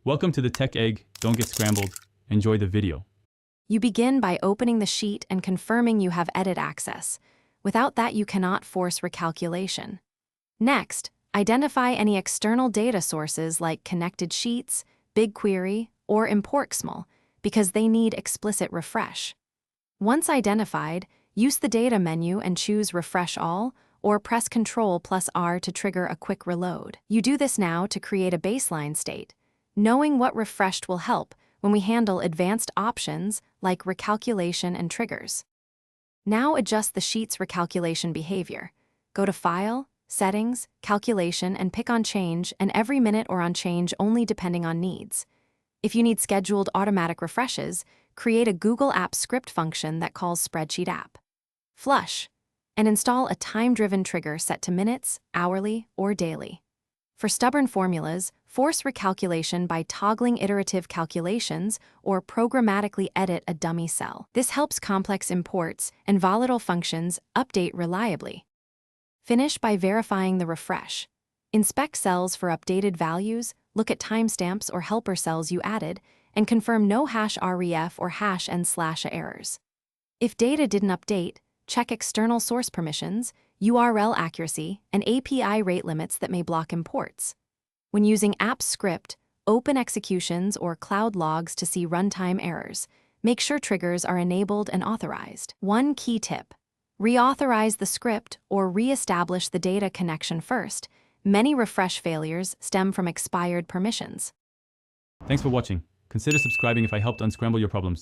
Welcome to the Tech Egg. Don't get scrambled. Enjoy the video. You begin by opening the sheet and confirming you have edit access. Without that, you cannot force recalculation. Next, identify any external data sources like connected sheets, BigQuery, or ImportXML, because they need explicit refresh. Once identified, use the Data menu and choose Refresh All, or press Ctrl+R to trigger a quick reload. You do this now to create a baseline state. Knowing what refreshed will help when we handle advanced options like recalculation and triggers. Now adjust the sheet's recalculation behavior. Go to File, Settings, Calculation, and pick on Change, and every minute or on Change only depending on needs. If you need scheduled automatic refreshes, create a Google Apps script function that calls Spreadsheet App. Flush, and install a time-driven trigger set to minutes, hourly, or daily. For stubborn formulas, force recalculation by toggling iterative calculations or programmatically edit a dummy cell. This helps complex imports and volatile functions update reliably. Finish by verifying the refresh. Inspect cells for updated values, look at timestamps or helper cells you added, and confirm no #ref or #n/a errors. If data didn't update, check external source permissions, URL accuracy, and API rate limits that may block imports. When using app script, open executions or cloud logs to see runtime errors. Make sure triggers are enabled and authorized. One key tip: reauthorize the script or re-establish the data connection first. Many refresh failures stem from expired permissions. Thanks for watching. Consider subscribing if I helped unscramble your problems.